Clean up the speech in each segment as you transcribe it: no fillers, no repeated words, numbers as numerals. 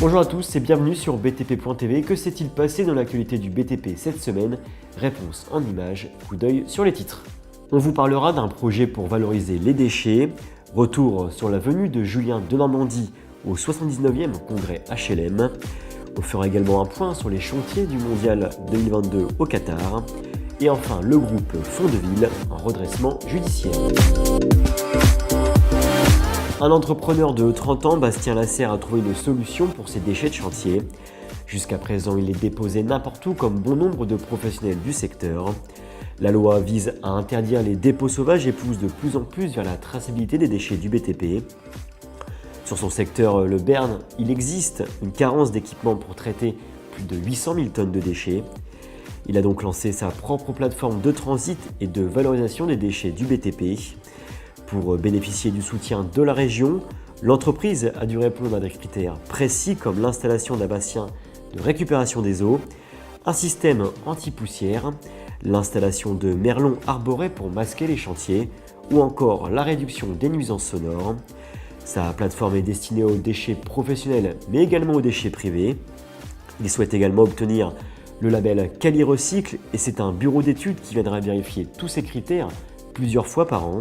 Bonjour à tous et bienvenue sur btp.tv. Que s'est-il passé dans l'actualité du BTP cette semaine? Réponse en images, coup d'œil sur les titres. On vous parlera d'un projet pour valoriser les déchets, retour sur la venue de Julien Denormandie au 79e congrès HLM. On fera également un point sur les chantiers du Mondial 2022 au Qatar. Et enfin, le groupe Fondeville en redressement judiciaire. Un entrepreneur de 30 ans, Bastien Lasserre, a trouvé une solution pour ses déchets de chantier. Jusqu'à présent, il les déposait n'importe où comme bon nombre de professionnels du secteur. La loi vise à interdire les dépôts sauvages et pousse de plus en plus vers la traçabilité des déchets du BTP. Sur son secteur, le Béarn, il existe une carence d'équipements pour traiter plus de 800 000 tonnes de déchets. Il a donc lancé sa propre plateforme de transit et de valorisation des déchets du BTP. Pour bénéficier du soutien de la région, l'entreprise a dû répondre à des critères précis comme l'installation d'un bassin de récupération des eaux, un système anti-poussière, l'installation de merlons arborés pour masquer les chantiers ou encore la réduction des nuisances sonores. Sa plateforme est destinée aux déchets professionnels mais également aux déchets privés. Il souhaite également obtenir le label Quali-Recycle et c'est un bureau d'études qui viendra vérifier tous ces critères plusieurs fois par an.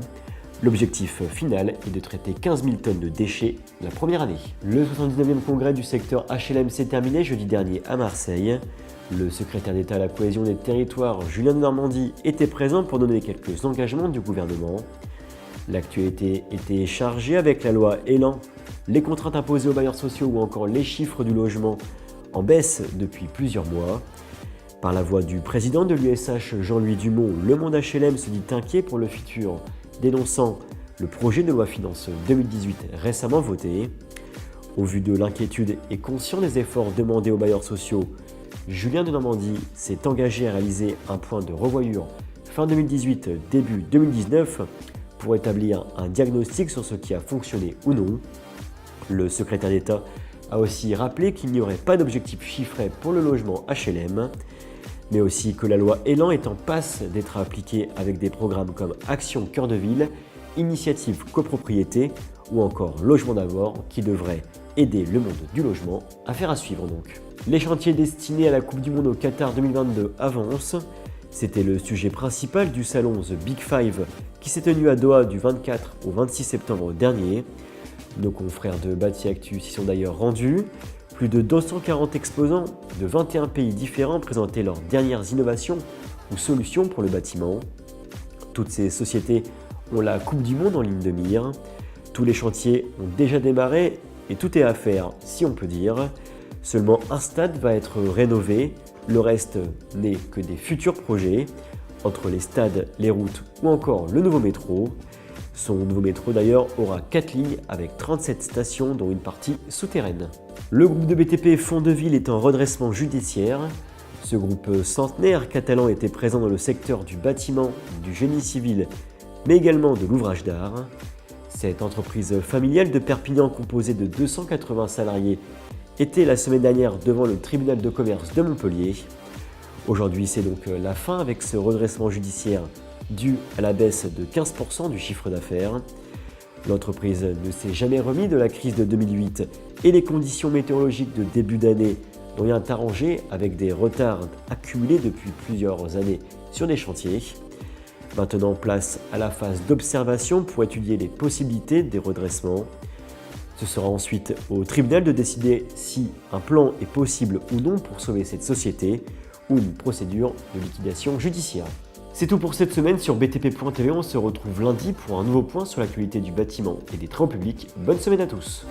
L'objectif final est de traiter 15 000 tonnes de déchets la première année. Le 79e congrès du secteur HLM s'est terminé jeudi dernier à Marseille. Le secrétaire d'État à la cohésion des territoires, Julien Denormandie, était présent pour donner quelques engagements du gouvernement. L'actualité était chargée avec la loi Elan, les contraintes imposées aux bailleurs sociaux ou encore les chiffres du logement en baisse depuis plusieurs mois. Par la voix du président de l'USH, Jean-Louis Dumont, le monde HLM se dit inquiet pour le futur, dénonçant le projet de loi finance 2018 récemment voté. Au vu de l'inquiétude et conscient des efforts demandés aux bailleurs sociaux, Julien Denormandie s'est engagé à réaliser un point de revoyure fin 2018, début 2019 pour établir un diagnostic sur ce qui a fonctionné ou non. Le secrétaire d'État a aussi rappelé qu'il n'y aurait pas d'objectif chiffré pour le logement HLM, mais aussi que la loi Elan est en passe d'être appliquée avec des programmes comme Action Cœur de Ville, Initiative Copropriété ou encore Logement d'abord qui devraient aider le monde du logement à faire à suivre donc. Les chantiers destinés à la Coupe du Monde au Qatar 2022 avancent. C'était le sujet principal du salon The Big Five qui s'est tenu à Doha du 24 au 26 septembre dernier. Nos confrères de Bâti Actu s'y sont d'ailleurs rendus. Plus de 240 exposants de 21 pays différents présentaient leurs dernières innovations ou solutions pour le bâtiment. Toutes ces sociétés ont la Coupe du Monde en ligne de mire. Tous les chantiers ont déjà démarré et tout est à faire, si on peut dire. Seulement un stade va être rénové, le reste n'est que des futurs projets. Entre les stades, les routes ou encore le nouveau métro. Son nouveau métro d'ailleurs aura 4 lignes avec 37 stations dont une partie souterraine. Le groupe de BTP Fondeville est en redressement judiciaire. Ce groupe centenaire catalan était présent dans le secteur du bâtiment, du génie civil, mais également de l'ouvrage d'art. Cette entreprise familiale de Perpignan composée de 280 salariés était la semaine dernière devant le tribunal de commerce de Montpellier. Aujourd'hui, c'est donc la fin avec ce redressement judiciaire dû à la baisse de 15% du chiffre d'affaires. L'entreprise ne s'est jamais remis de la crise de 2008 et les conditions météorologiques de début d'année n'ont rien arrangé avec des retards accumulés depuis plusieurs années sur des chantiers. Maintenant, place à la phase d'observation pour étudier les possibilités des redressements. Ce sera ensuite au tribunal de décider si un plan est possible ou non pour sauver cette société ou une procédure de liquidation judiciaire. C'est tout pour cette semaine sur btp.tv, on se retrouve lundi pour un nouveau point sur l'actualité du bâtiment et des travaux publics. Bonne semaine à tous.